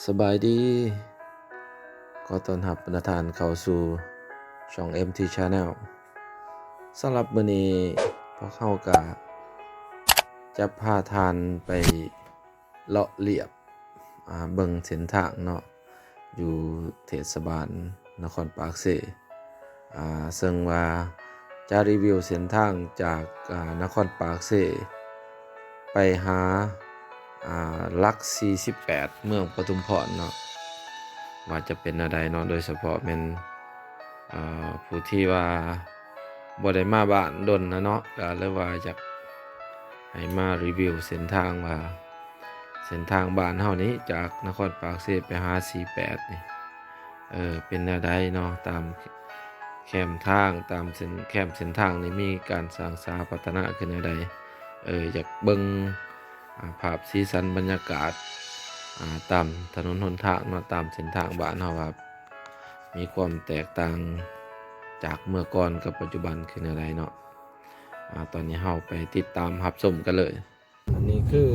สบายดีขอต้อนรับประธานเข้าสู่ช่อง MT Channel สำหรับมื้อนี้พวกเราก็จะพาทานไปเลาะเลียบเบิ่งเส้นทางเนาะอยู่เทศบาลนครปากเสซึ่งว่าจะรีวิวเส้นทางจากนครปากเสไปหาหลัก48เมืองปทุมพรเนาะว่าจะเป็นอะไรเนาะโดยเฉพาะเป็นผู้ที่ว่าบ่ได้มาบ้านดนนะเนาะก็เลยว่าอยากให้มารีวิวเส้นทางว่าเส้นทางบ้านเฮานี้จากนครปากเสไปหา48นี่เป็นแนวใดเนาะตามแคมทางตามเส้นทางนี่มีการสร้างสาพัฒนาขึ้นแนวใดอยากเบิ่งภาพสีสันบรรยากาศตามถนนหนทางเนาะตามเส้นทางบ้านเฮาครับมีความแตกต่างจากเมื่อก่อนกับปัจจุบันคืออะไรเนาะตอนนี้เฮาไปติดตามรับชมกันเลยอันนี้คือ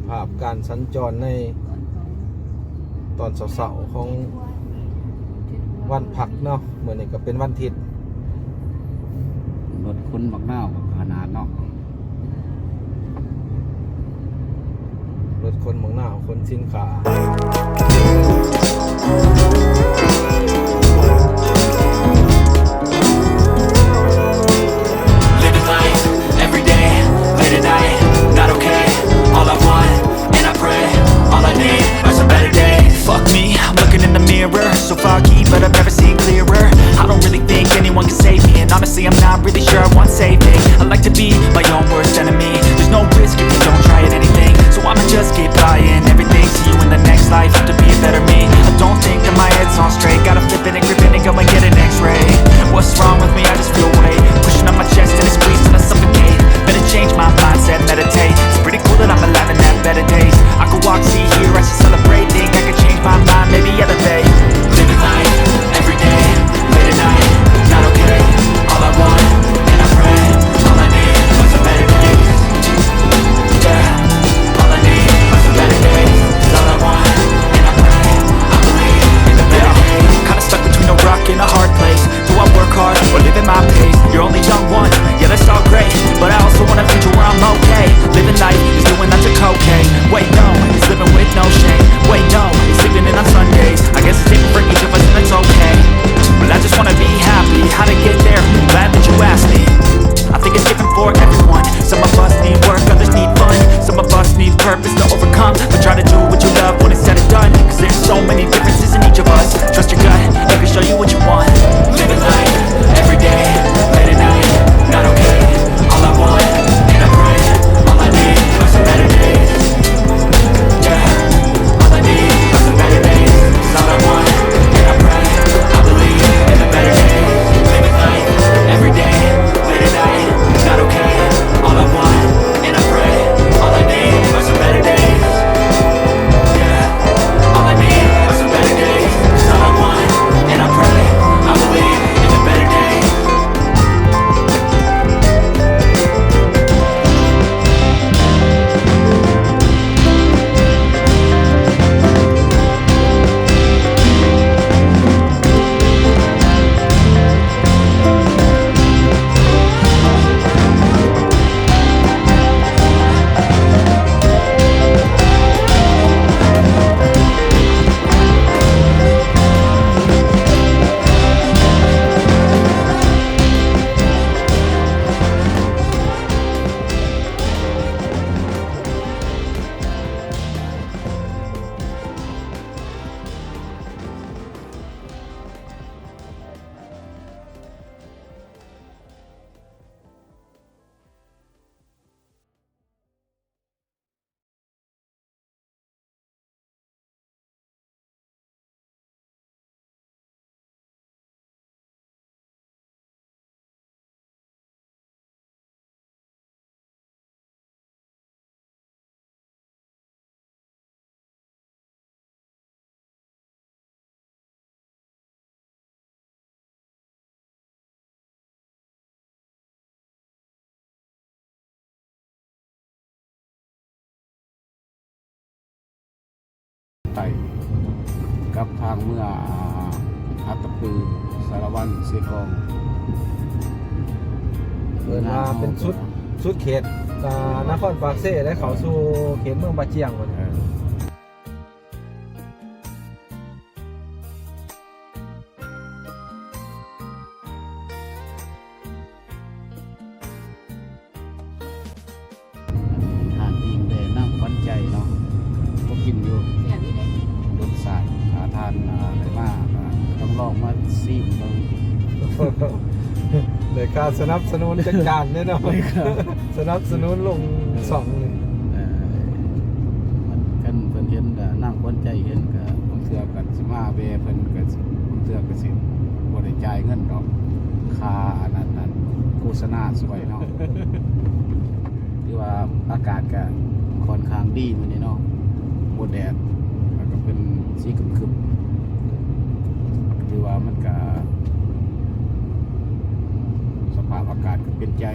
ภาพการสัญจรในตอนเสาร์ๆของวันพักเนาะเมื่อนี้ก็เป็นวันอาทิตย์รถคุณบักนาวขนาดเนาะรถคนหมองหน้าคนสินค้าSo foggy, but I've never seen clearer. I don't really think anyone can save me, and honestly I'm not really sure I want saving. I like to be my own worst enemy. There's no risk if you don't try at anything, so I'ma just keep buying everything. See you in the next life, have to be a better me. I don't think that my head's on straight, gotta flip it and grip it and go and get an x-ray. What's wrong with me? I just feel weight pushing on my chest and it squeezes till I suffocate. Better change my mindset, meditate. It's pretty cool that I'm alive and have better days. I could walk, see, hear, I should celebrate. Think I could change my mind, maybe elevate. Living life, every day, late at night, not okay. All I want, and I pray, all I need are some better days. Yeah, all I need are some better days. Is all I want, and I pray, I believe in the better days. Kinda stuck between a rock and a hard place. Do I work hard or live at my pace? You're only young one, yeah that's all great, but I also want a future where I'm okay. Living life is doing lots of cocaine. Wait no, it's living with no shame. Wait no, it's sleeping in on Sundays. I guess it's different for each of us and that's okay. But I just wanna be happy. How to get there? Glad that you asked me. I think it's different for everyone. Some of us need work, others need fun. Some of us need purpose to overcome. But try to do what you love when it's said and done. Cause there's so many differences in each of us. Trust your gut, it can show you what you want. Living life, every day, late at night, not okay. All I want, and I pray, all I need are some better days. Yeah, all I need are some better days. It's all I want, and I pray, I believe in a better day. Living life, every day, late at night, not okay. All I want, and I pray, all I need are some better days. Yeah, all I need are some better days. It's all I want, and I pray, I believe in a better day. กับทางเมื่ออัตตปือสารวันเสกอง เปิดมาเป็นชุดเขตนครปากเซ่และเขาสู่เขตเมืองบาเจียงวันนี้ หาดอิงแดน้ำควันใจเนาะก็กินอยู่รสชาติหาทานอะไรมากต้องลองมาซีมเบิ่ง เลยค่าสนับสนุนจัดการแน่นอนสนับสนุนลงสองเลย มันกันเพิ่นเห็นก็นั่งควันใจเห็นก็บางเทื่อก็สิมาเวเพิ่นก็สิบางเทื่อก็สิบ่ได้จ่ายเงินดอกค่าอันนั้นโฆษณาสวยเนาะ ที่ว่าอากาศก็ค่อนข้างดีมื้อนี้เนาะบ่แดดแล้วก็เป็นสีครึมๆที่ว่ามันก็สภาพอากาศก็เป็นใจ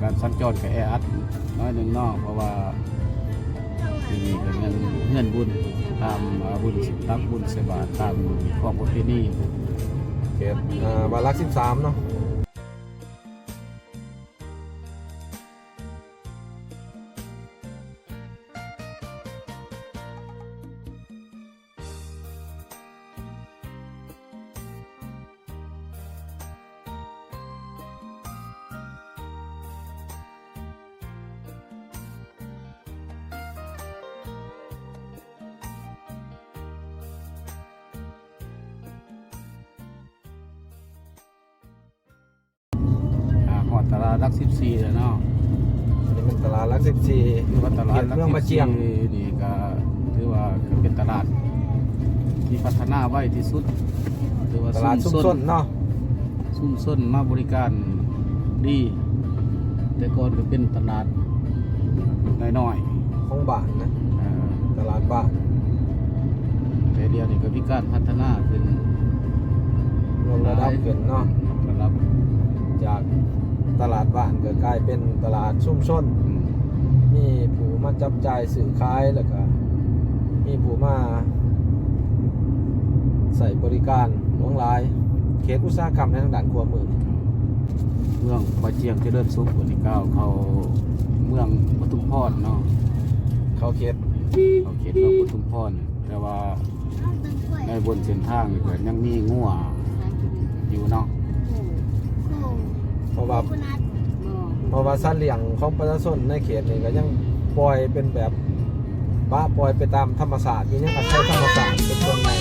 การสัญจรก็แออัดน้อยหนึ่งเนอกเพราะว่าที่นี่ก็เงินบุญตามบุญสิบตักบุญเสบาตตามของประเพณี เขตบาลัก13เนาะหอดตลาดรัก14แล้วเนาะ อันนี้เป็นตลาดลัก14 คือว่าตลาดรัก เมืองบาเจียง 14นี่ก็ถือว่าเป็นตลาดที่พัฒนาไว้ที่สุดถือว่า ตลาดซุ่มซ่นเนาะ ซุ่มซ่นมาบริการดี แต่ก่อนก็เป็นตลาดน้อย ของบ้านนะ ๆตลาดบ้าน แต่เดียวนี้ก็มีการพัฒนาขึ้น รวมระดับขึ้นเนาะ ระดับ จากตลาดบ้านก็กลายเป็นตลาดชุมชน มีผู้มาจับจ่ายซื้อขายแล้วก็มีผู้มาใส่บริการหลวงหลาย เขตอุตสาหกรรมในทางด้านขวามือ เมืองปาเจียงเจริญสุขวันที่9เขาเมืองปทุมพรเนาะ เขาเขต เขาเขตเขาปทุมพรแต่ว่าในบนเส้นทางนี่ก็ยังมีงัวอยู่เนาะ เพราะว่าสัตว์เลี้ยงของประชาชนในเขตนี้ก็ยังปล่อยเป็นแบบปล่อยไปตามธรรมศาสตร์อยู่ยังอาศัยธรรมศาสตร์เป็นส่วนใหญ่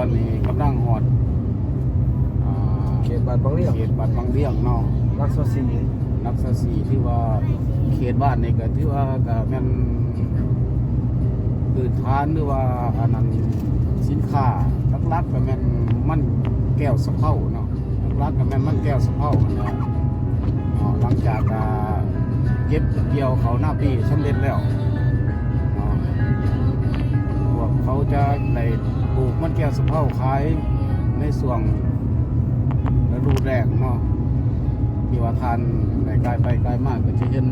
อนนี้กำลังฮอดอ่า เขตบ้านบางเรียง เขตบ้านบางเรียงเนาะ รักษาศีล นักษาสีที่ว่าเขตบ้านนี่ก็ถือว่าก็แม่นพื้นฐานหรือว่าอันนั้นสินค้าหลักๆก็แม่นมันแก้วสะเภาเนาะหลักๆก็แม่นมันแก้วสะเภานั่นแหละหลังจากเก็บเกี่ยวเขาหน้าปีสำเร็จแล้วพวกเขาจะได้ปลูกมันแก้วสะเภาขายในส่วงฤดูแล้งเนาะที่ว่าทานได้ไกลไปไกลมากก็จะเห็น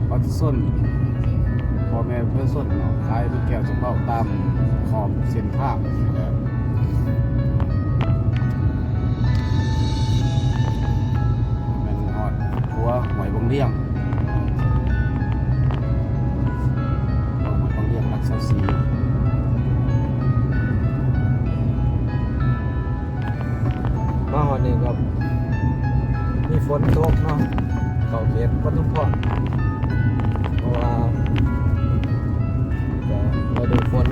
ปัดส้นพ่อแม่เพื่อนส้นเนาะขายมันแก้วสะเภาตามขอบเส้นทางมันฮอดหัวหวยบงเลี้ยงหวยบงเลี้ยงรักษาศี มาหอดนี่ครับมีฝนตกเนาะเขาเขตปทุมพรเพราะว่าจะฤดูฝน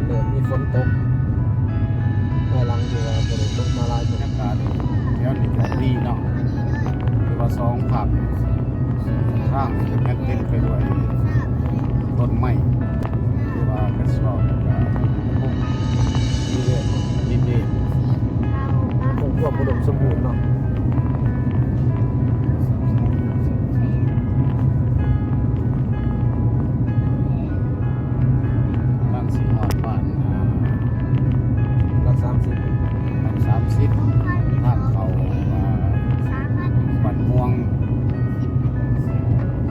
เริ่มมีฝนตกภายหลังที่ว่าฝนตกมาหลาย บรรยากาศแถวนี้ก็ดีเนาะคือว่าสองผักข้างแม่นเต็มไปด้วยต้นไม้คือว่ากระสอบแล้วก็พุ่ง ดีเลย ดินเดน คงควบอุดมสมบูรณ์เนาะ ตั้งสีหอดบ้าน รัก30 ตั้ง30ทางเขาบันม่วง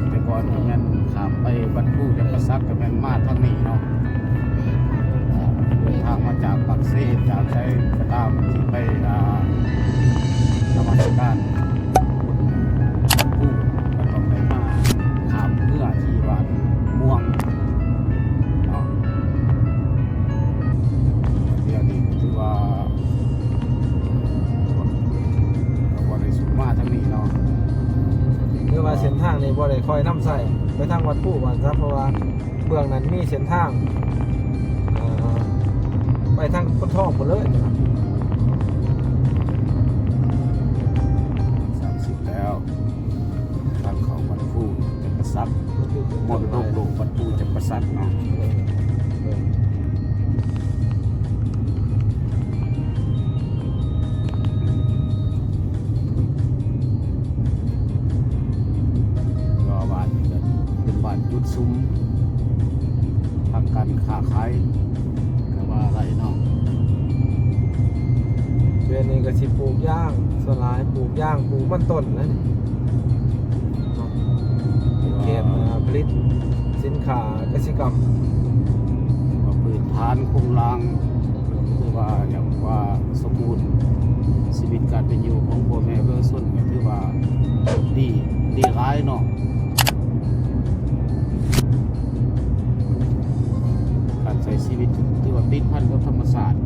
แต่ก่อนก็แม่นขามไปบันผู้จะประซักก็แม่นมาทางนี้เนาะเดินทางมาจากปักเซจากใช้กระตามที่ไปนมัสการบันผู้ก็ต้องได้มาขามเพื่อที่บ้านม่วงเนาะเดี๋ยวนี้ถือว่าวันในสูงมาทางนี้เนาะ คือว่าเส้นทางนี้บ่ได้ค่อยนำใส่ไปทางวัดผู้ว่าครับเพราะว่าเบื้องนั้นมีเส้นทางไปทางปนทองหมดเลยนะครับ 30แล้วทางเขาบันผู้จะประซักมรดกโลกบันผู้จะประซักเนาะก็บ้านนี้ก็เป็นบ้านจุดซุ้มทางการค้าขายก็ว่าอะไรเนาะ เดือนนี้ก็สิปลูกย่างส่วนหลายปลูกย่างปลูกมันต้นนะนี่เป็นเขตผลิตสินค้ากสิกรรม ว่าพื้นฐานโครงรางคือว่าอย่างว่าสมบูรณ์ชีวิตการเป็นอยู่ของพ่อแม่เบื้องต้นก็ถือว่าดีร้ายเนาะการใช้ชีวิตถือว่าติดพันกับธรรมศาสตร์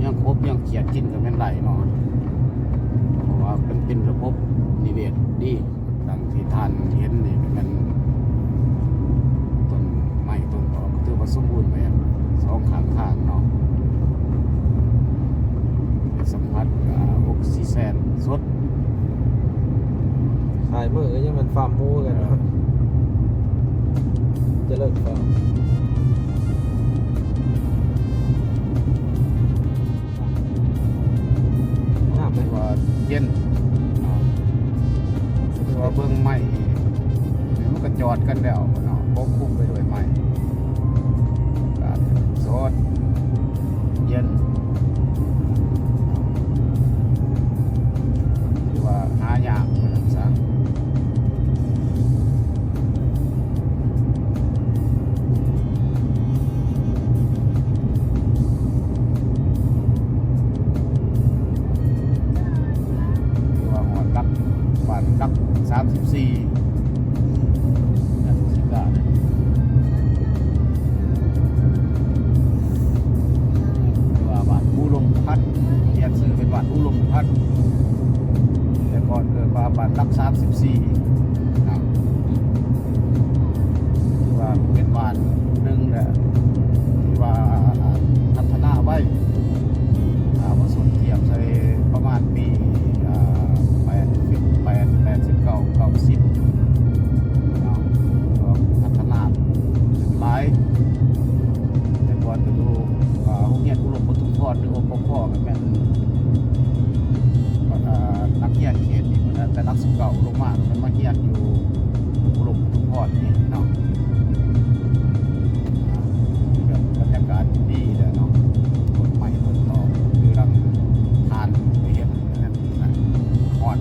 ยังครบยังเกียรติกินกับแม่นไหลเนาะเพราะว่าเป็นระบบนิเวศดีดังที่ท่านเห็นนี่มันต้นไม้ต้นตอกก็ถือว่าสมบูรณ์แบบสองข้างทางเนาะได้สัมผัสกับออกซิเจนสด ขายมือก็ยังมันฟาร์มหมูกันเนาะเจะเลิกฟาร์มงามไหม ว่าเย็นเนาะคือว่าเบื้องไม้นี่มันก็จอดกันแล้วเนาะปกคลุมไปด้วยไม้อากาศสดเย็นคือว่าหายากเหมือนกันซะคือว่าหอดรักบ้านรัก34นั่นสิกาเนี่ยคือว่าบ้านผู้ลมพัดเรียกซื้อเป็นบ้านผู้ลมพัดแต่ก่อนเกิดมาบ้านรัก34นะคือว่าเป็นบ้านหนึ่งแหละ ว้มาสุดเทียบใส่ประมาณปี89-90เนาะก็พัฒนาหลายแต่ก่อนก็ดูโรงเรียนอุดมปทุมพรหรือว่าปกครองแม่นนักเรียนเขตนี่มันแต่นักศึกษาลงมามันมาเรียนอยู่อุดมปทุมพรนี่เนาะบรรยากาศดีเลยเนาะต้นไม้ต้นตอคือรังทานไปเห็นนั่นนะฮอด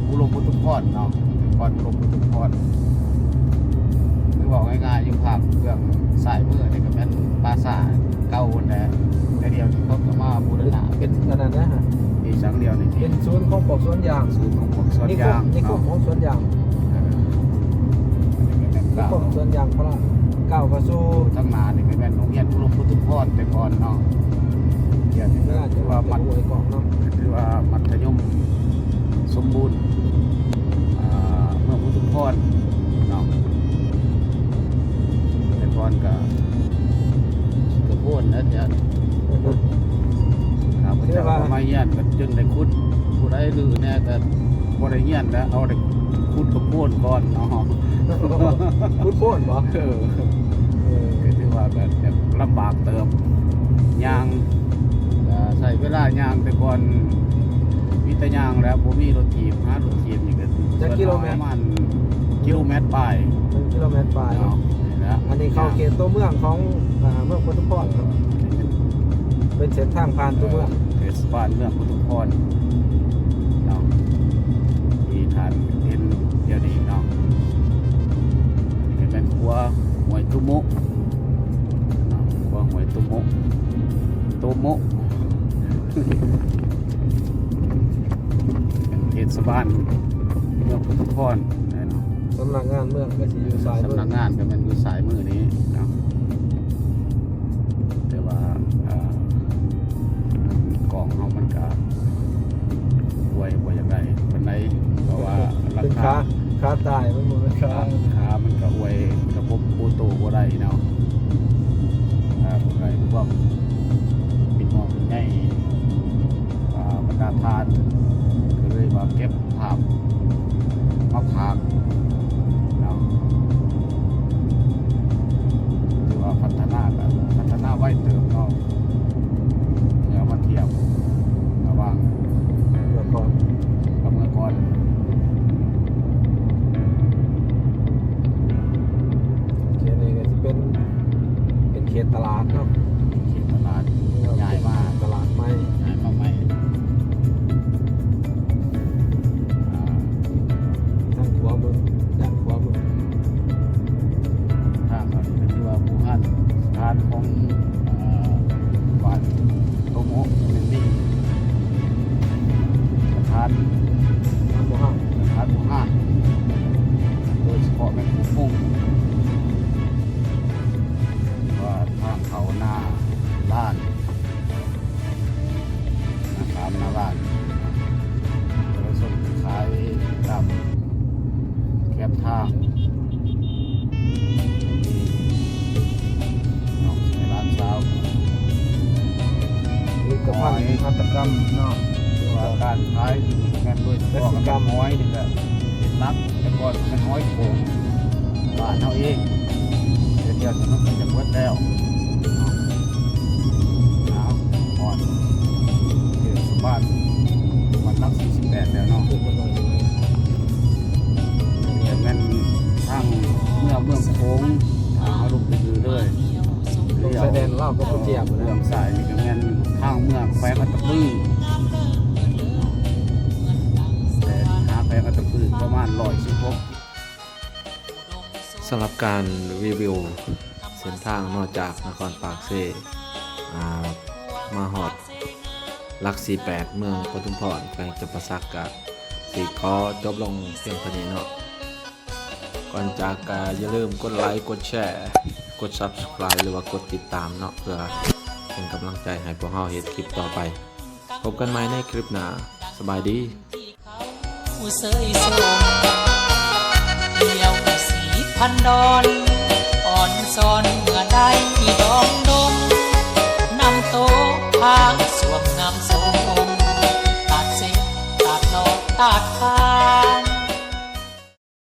อุดมปทุมพรเนาะก่อนอุดมปทุมพรคือบอกง่ายๆอยู่ภาคเรื่องสายมือนี่ก็เป็นปราสาทเก่าคนแต่เดียวที่เขาก็มาบูรณะ เป็นขนาดนั้นฮะ อีกสังเดียวนี่ เป็นศูนย์ของปอกสวนยาง ศูนย์ของพวกสวนยาง นี่ของของสวนยาง นี่ นี่ของสวนยางพระก้าวกระสู้ ทั้งนานี่เป็นโรงเรียนอุดมปทุมพรแต่ก่อนเนาะเรียน นี่อาจจะ ถือ ว่า ว่า มั มั ด ธ หวยกองเนาะ ถือว่ามัธยมสมบูรณ์เมืองปทุมพรเนาะแต่ก่อนก็โพ้นนะจ๊ะครับพระเจ้ามาเยี่ยนก็จึงได้คุดผู้ใดลือเนี่ยก็บ่ได้เยี่ยนแล้วเอาได้คุดกับโพ้นก่อนเนาะ พูดโป้นบ่ ก็ถือว่าแบบลำบากเติมยางใส่เวลายางแต่ก่อนมีแต่ยางแล้วผมมีรถถีบหารถถีบนี่ก็ประมาณกิโลเมตรปลาย 1 กิโลเมตรปลาย เนาะนี่นะ อันนี้เข้าเขตตัวเมืองของเมืองปทุมพรครับเป็นเส้นทางผ่านตัวเมือง เทศบาลเมืองปทุมพรเนาะที่ทานเห็นเดี๋ยวนี้เนาะนี่เป็นครัวหวยตุมุเนาะครัวหวยตุมุเป็นเทศบาลเมืองปทุมพรเนาะ สำนักงานเมืองก็สิอยู่ซ้ายมือ สำนักงานก็เป็นอยู่สายมือนี้เนาะแต่ว่ากล่องเขามันก็ป่วยอย่างไรปันไหนเพราะว่ารา เป็น คา ค้าตายมันบ่เป็นค้า ราคามันก็อวยระบบปูโตบ่ได้เนาะบ่ได้พวกปิดหม้อปิดใหญ่บรรดาทานก็เลยว่าเก็บภาพมาผากเนาะถือว่าพัฒนาไว้เติมเนาะเมื่อมาเทียบระหว่าง เมื่อก่อน กับเมื่อก่อน เขตนี้ก็สิเป็นเขตตลาดเนาะ เขตตลาดใหญ่มาก ตลาดใหม่ ใหญ่มาใหม่อ่า ทางขวามือด้านขวามือ ทางเขานี่ก็คือว่าผู้ฮั่นทานของบ้านโตโมะเป็นนี่ประธาน ทางบ่ห้าง ผู้ฮั่นโดยเฉพาะแม่ผู้พุ่งว่าทางเขาหน้าล้านนะครับหน้าล้านแล้วส่งขายตามแคบทางน้องในร้านเช้า ผลิตภัณฑ์หัตถกรรมเนาะ ว่าการขายแม่นด้วยพ่อกับแม่ห้อยนี่ก็เป็นรักแต่ก่อนแม่ห้อยโขงบ้านเขาเองเดี๋ยวมันก็จะเบิดแล้วหนาวอ่อนเกิดสบ้านมันรัก48แล้วเนาะ ขึ้นมาหน่อยหนึ่ง เนี่ยแม่นทางเมืองโขงเอาลูกไปดูเลย ตรงชายแดนลาวกับเจียบ เมื นะ องสายนี่ก็แม่นทางเมืองแขวงอัตตปือแต่หาแขวงอัตตปือประมาณ116 สำหรับการรีวิวเส้นทางนอกจากนครปากเซมาฮอดหลัก 48 เมืองปทุมพรแขวงจำปาสักกะสิขอจบลงเพียงเท่านี้เนาะก่อนจากก็อย่าลืมกดไลค์กดแชร์กด Subscribe หรือว่ากดติดตามเนาะเพื่อเป็นกำลังใจให้พวกเราเฮ็ดคลิปต่อไปพบกันใหม่ในคลิปหน้าสบายดี ผู้เสยโสมเดียวสีพันดอนอ่อนซอนเมื่อได้ดอง